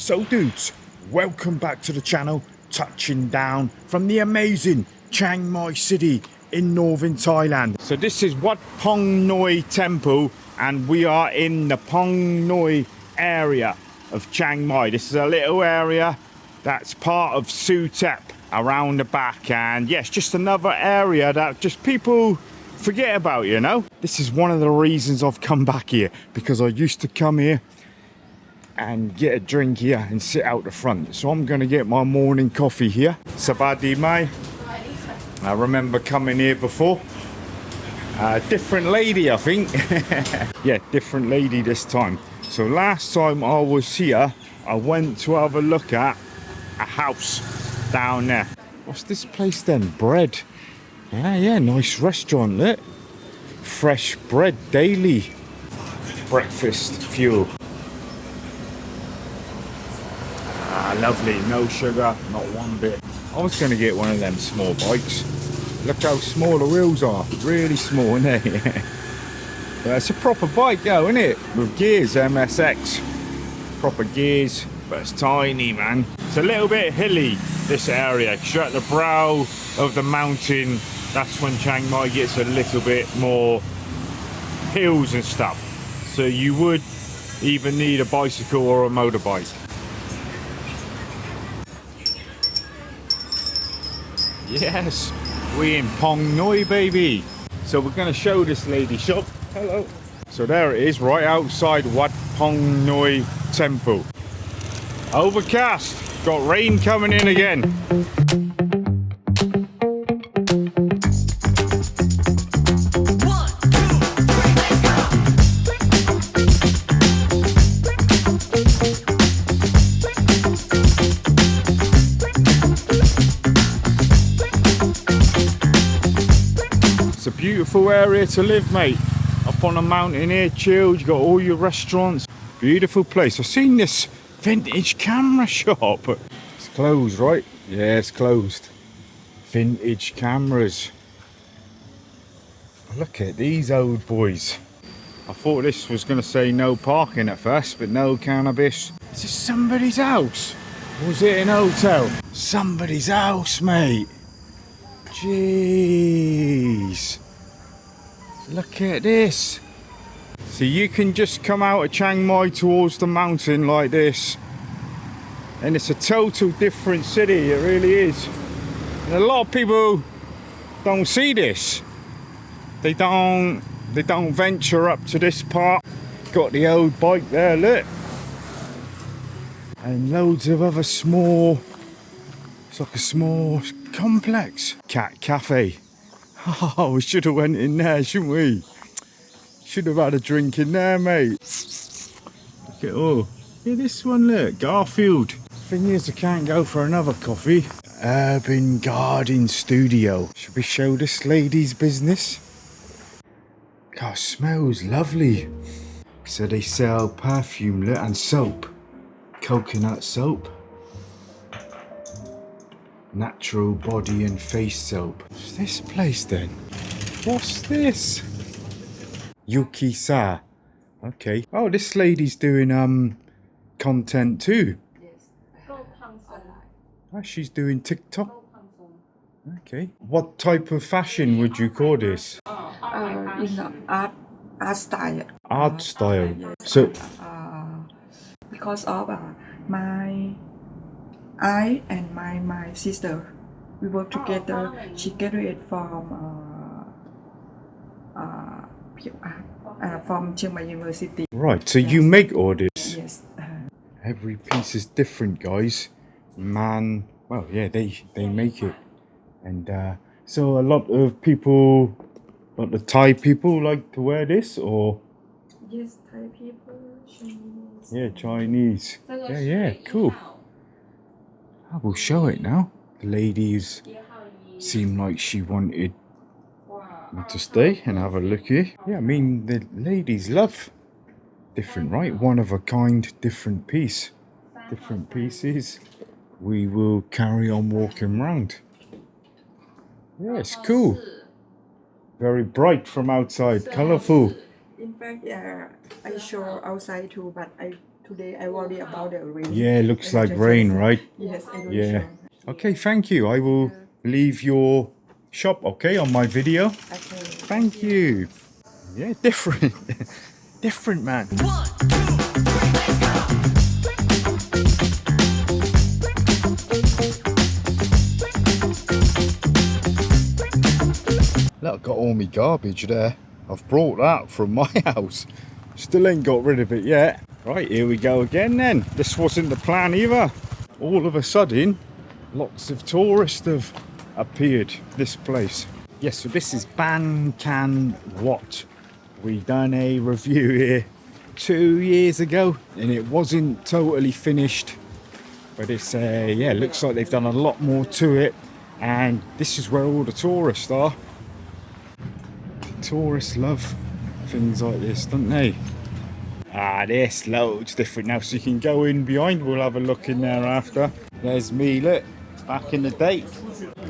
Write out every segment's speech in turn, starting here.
So dudes, welcome back to the channel, touching down from the amazing Chiang Mai city in Northern Thailand. So this is Wat Pong Noi temple and we are in the Pong Noi area of Chiang Mai. This is a little area that's part of Suthep around the back, and yes, just another area that just people forget about, you know. This is one of the reasons I've come back here, because I used to come here and get a drink here and sit out the front. So I'm gonna get my morning coffee here. Sabadi Mai. I remember coming here before. Different lady, I think. Yeah, different lady this time. So last time I was here, I went to have a look at a house down there. What's this place then? Bread. Yeah, nice restaurant, look. Fresh bread daily. Breakfast fuel. Lovely, no sugar, not one bit. I was going to get one of them small bikes. Look how small the wheels are, really small, isn't they? It's a proper bike though, isn't it? With gears, MSX. Proper gears, but it's tiny, man. It's a little bit hilly, this area, because you're at the brow of the mountain. That's when Chiang Mai gets a little bit more hills and stuff. So you would even need a bicycle or a motorbike. Yes, we in Pong Noi, baby. So we're going to show this lady shop. Hello. So there it is, right outside Wat Pong Noi temple. Overcast, got rain coming in again. It's a beautiful area to live, mate. Up on a mountain here, chilled, you got all your restaurants. Beautiful place. I've seen this vintage camera shop. It's closed, right? Yeah, it's closed. Vintage cameras. Look at these old boys. I thought this was going to say no parking at first, but no cannabis. Is this somebody's house? Or was it an hotel? Somebody's house, mate. Jeez. Look at this. So you can just come out of Chiang Mai towards the mountain like this, and it's a total different city, it really is. And a lot of people don't see this. They don't venture up to this part. Got the old bike there, look. And loads of other small, it's like a small complex. Cat cafe. Oh, we should have went in there, shouldn't we? Should have had a drink in there, mate. Look at all. Yeah, this one, look, Garfield. Thing is, I can't go for another coffee. Urban Garden Studio. Should we show this lady's business? God, smells lovely. So they sell perfume, look, and soap. Coconut soap. Natural body and face soap. What's this place then? What's this? Yuki-sa. Okay. Oh, this lady's doing content too. Yes. Oh, she's doing TikTok. Okay. What type of fashion would you call this? In art style. Art style. Yes. So Because of I and my sister, we work together. She graduated from Chiang Mai University. right, so you make all this. Yes. Every piece is different, guys. Man, well, yeah, they make it. And so a lot of people, like the Thai people, like to wear this, or? Yes, Thai people, Chinese. Yeah, Chinese. Yeah, cool. I will show it now. The ladies seemed like she wanted me to stay and have a look here. Yeah, I mean, the ladies love different, right? One of a kind, different piece. Different pieces. We will carry on walking round. Yeah, it's cool. Very bright from outside, colourful. In fact, I show outside too, but I today I worry about the rain. Yeah, looks like rain, right? Yes, I don't Yeah. sure. Okay, thank you. I will leave your shop, okay, on my video. Okay. Thank you. Yeah, different. Different, man. Look, I've got all my garbage there. I've brought that from my house. Still ain't got rid of it yet. Right, here we go again then. This wasn't the plan either. All of a sudden, lots of tourists have appeared this place. Yes, so this is Ban Kang Wat. We done a review here 2 years ago and it wasn't totally finished. But it's, yeah, looks like they've done a lot more to it. And this is where all the tourists are. Tourists love things like this, don't they? Ah, there's loads different now, so you can go in behind. We'll have a look in there after. There's me, look, back in the day.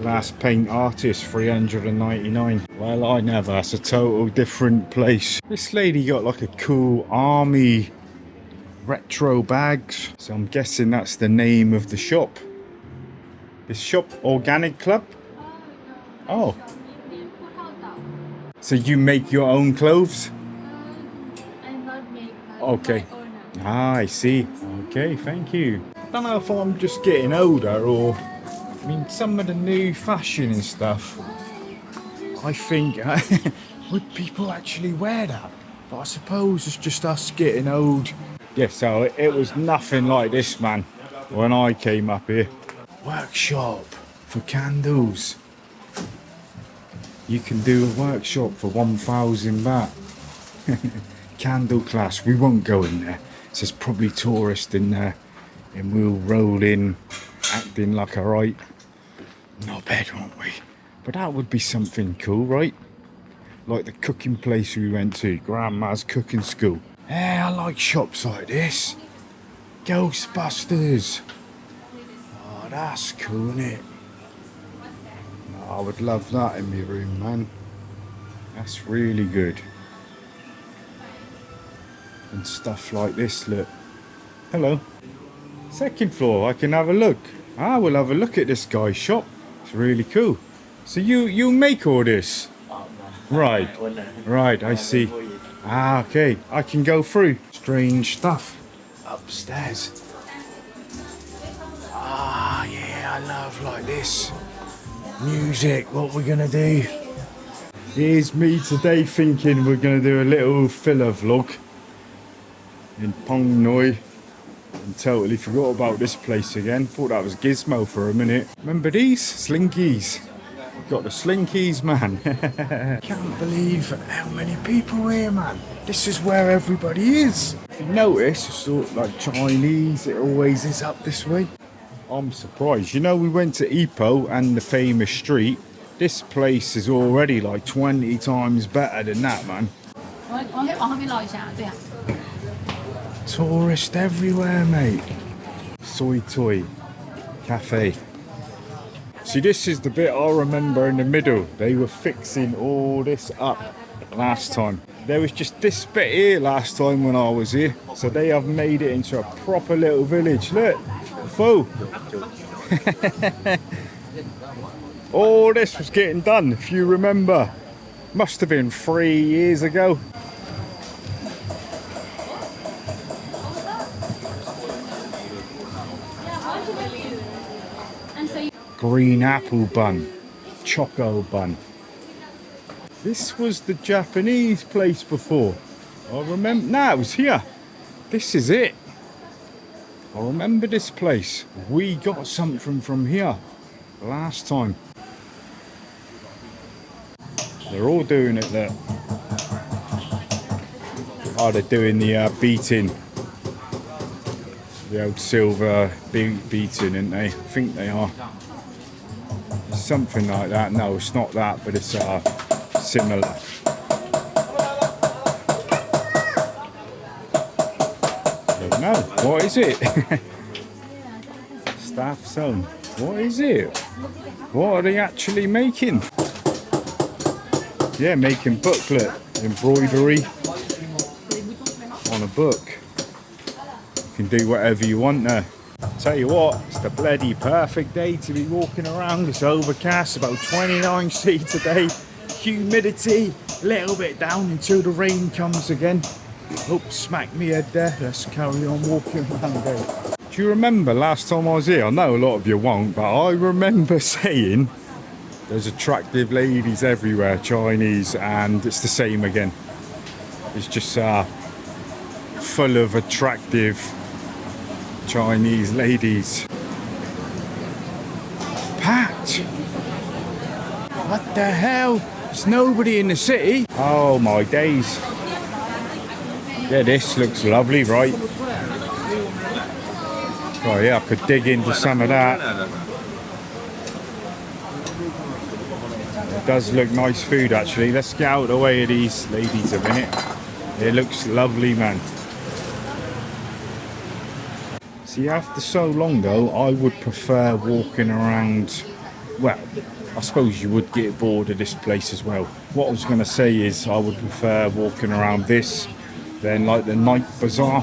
Glass paint artist, 399. Well, I never. That's a total different place. This lady got like a cool army retro bags. So I'm guessing that's the name of the shop. This shop, Organic Club? Oh. So you make your own clothes? I'm not make Okay. my own. Ah, I see. Okay, thank you. I don't know if I'm just getting older or... I mean, some of the new fashion and stuff, I think, would people actually wear that? But I suppose it's just us getting old. Yeah, so it was nothing like this, man, when I came up here. Workshop for candles. You can do a workshop for 1,000 baht. Candle class. We won't go in there. So there's probably tourists in there. And we'll roll in, acting like a right knobhead, won't we? But that would be something cool, right? Like the cooking place we went to, Grandma's Cooking School. Yeah, I like shops like this. Ghostbusters. Oh, that's cool, isn't it? I would love that in my room, man. That's really good. And stuff like this, look. Hello. Second floor, I can have a look. Ah, we'll have a look at this guy's shop. It's really cool. So you make all this? Right. Right, I see. Ah, okay. I can go through. Strange stuff. Upstairs. Ah, yeah, I love like this. Music, what we're gonna do. Here's me today thinking we're gonna do a little filler vlog in Pong Noi. And totally forgot about this place again. Thought that was Gizmo for a minute. Remember these? Slinkies. Got the Slinkies, man. Can't believe how many people here, man. This is where everybody is. If you notice, it's sort of like Chinese. It always is up this way. I'm surprised. You know, we went to Ipoh and the famous street. This place is already like 20 times better than that, man. Tourist everywhere, mate. Soy Toy Cafe. See, this is the bit I remember in the middle. They were fixing all this up last time. There was just this bit here last time when I was here. So they have made it into a proper little village. Look, full. All this was getting done, if you remember. Must have been 3 years ago. Green apple bun, choco bun. This was the Japanese place before. I remember, no, it was here. This is it. I remember this place. We got something from here last time. They're all doing it there. Oh, they're doing the beating. The old silver beating, aren't they? I think they are. Something like that. No, it's not that, but it's similar. I don't know. What is it? Staff zone. What is it? What are they actually making? Yeah, making booklet embroidery on a book. can do whatever you want there. Tell you what, it's the bloody perfect day to be walking around. It's overcast, about 29 C today. Humidity a little bit down until the rain comes again. Oops, smacked me head there. Let's carry on walking around there. Do you remember last time I was here? I know a lot of you won't, but I remember saying there's attractive ladies everywhere, Chinese, and it's the same again. It's just full of attractive Chinese ladies. Packed. What the hell? There's nobody in the city. Oh my days. Yeah, this looks lovely, right? Oh yeah, I could dig into some of that. It does look nice food actually. Let's get out of the way of these ladies a minute. It looks lovely, man. See, after so long though, I would prefer walking around. Well, I suppose you would get bored of this place as well. What I was going to say is I would prefer walking around this than like the night bazaar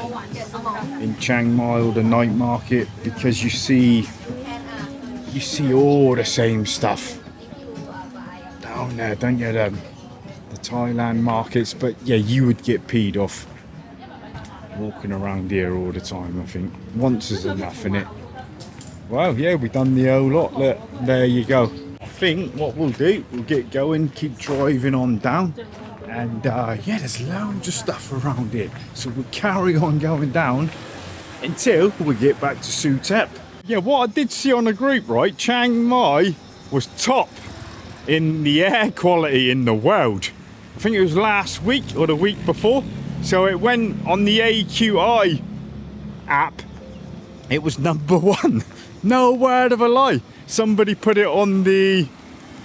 in Chiang Mai or the night market, because you see all the same stuff down there, don't you? The Thailand markets, but yeah, you would get peed off walking around here all the time. I think once is enough, innit? Well, yeah, we've done the whole lot. Look, there you go. I think what we'll do, we'll get going, keep driving on down. And yeah, there's loads of stuff around here. So we'll carry on going down until we get back to Suthep. Yeah, what I did see on the group, right, Chiang Mai was top in the air quality in the world. I think it was last week or the week before. So it went on the AQI app. It was #1. No word of a lie. Somebody put it on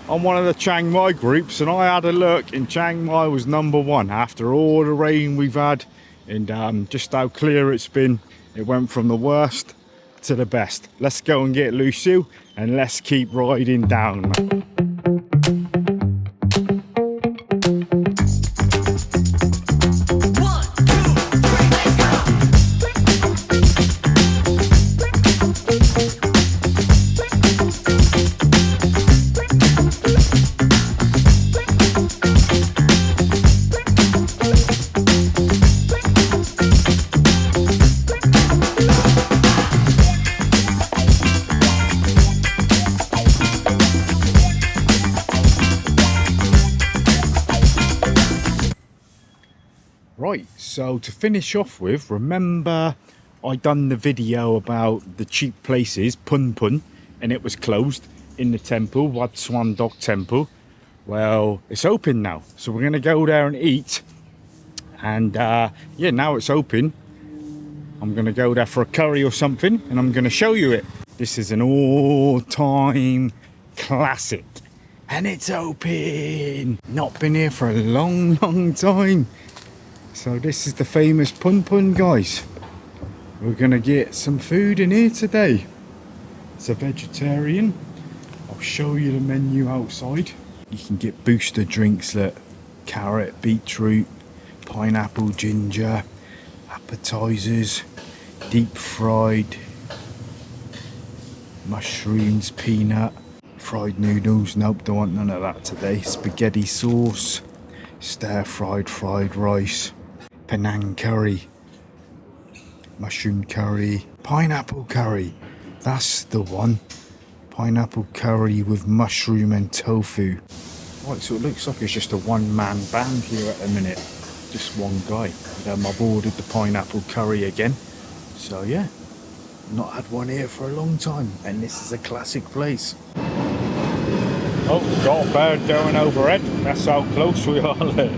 one of the Chiang Mai groups, and I had a look, and Chiang Mai was #1 after all the rain we've had, and just how clear it's been. It went from the worst to the best. Let's go and get Lucille, and let's keep riding down, man. Right, so to finish off with, remember I done the video about the cheap places, Pun Pun, and it was closed in the temple, Wat Suan Dok temple. Well, it's open now, so we're gonna go there and eat. And yeah, now it's open. I'm gonna go there for a curry or something, and I'm gonna show you it. This is an all-time classic, and it's open. Not been here for a long time. So this is the famous Pun Pun, guys. We're gonna get some food in here today. It's a vegetarian. I'll show you the menu outside. You can get booster drinks like carrot, beetroot, pineapple, ginger, appetizers, deep fried mushrooms, peanut, fried noodles. Nope, don't want none of that today. Spaghetti sauce, stir fried rice, Penang curry, mushroom curry, pineapple curry. That's the one. Pineapple curry with mushroom and tofu. Right, so it looks like it's just a one-man band here at the minute. Just one guy. I've ordered the pineapple curry again. So yeah, not had one here for a long time, and this is a classic place. Oh, got a bird going overhead. That's how close we are there.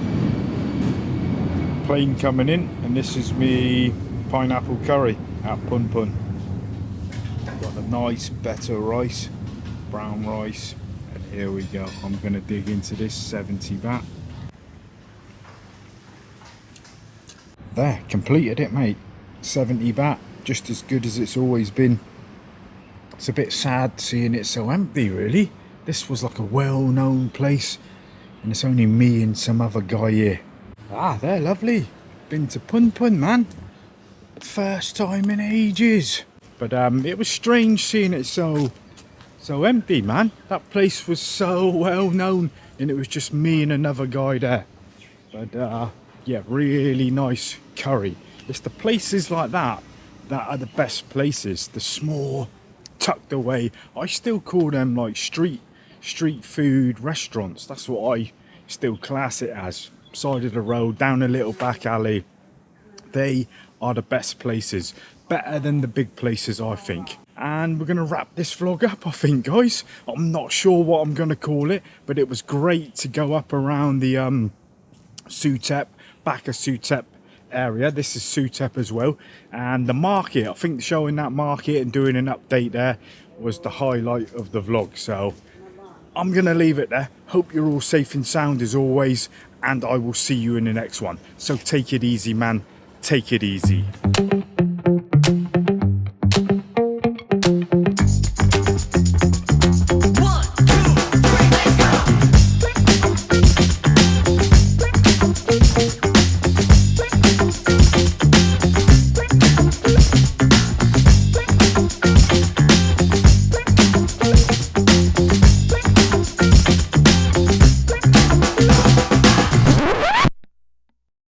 Plane coming in, and this is me pineapple curry at Pun Pun. Got a nice better rice, brown rice, and here we go. I'm gonna dig into this 70 baht. There, completed it, mate. 70 baht, just as good as it's always been. It's a bit sad seeing it so empty, really. This was like a well-known place, and it's only me and some other guy here. Ah, they're lovely. Been to Pun Pun, man. First time in ages. But it was strange seeing it so empty, man. That place was so well known, and it was just me and another guy there. But yeah, really nice curry. It's the places like that that are the best places. The small, tucked away, I still call them like street food restaurants. That's what I still class it as. Side of the road, down a little back alley. They are the best places, better than the big places, I think. And we're gonna wrap this vlog up, I think, guys. I'm not sure what I'm gonna call it, but it was great to go up around the Suthep, back of Suthep area. This is Suthep as well, and the market, I think showing that market and doing an update there was the highlight of the vlog. So I'm gonna leave it there. Hope you're all safe and sound as always, and I will see you in the next one. So take it easy, man. Take it easy.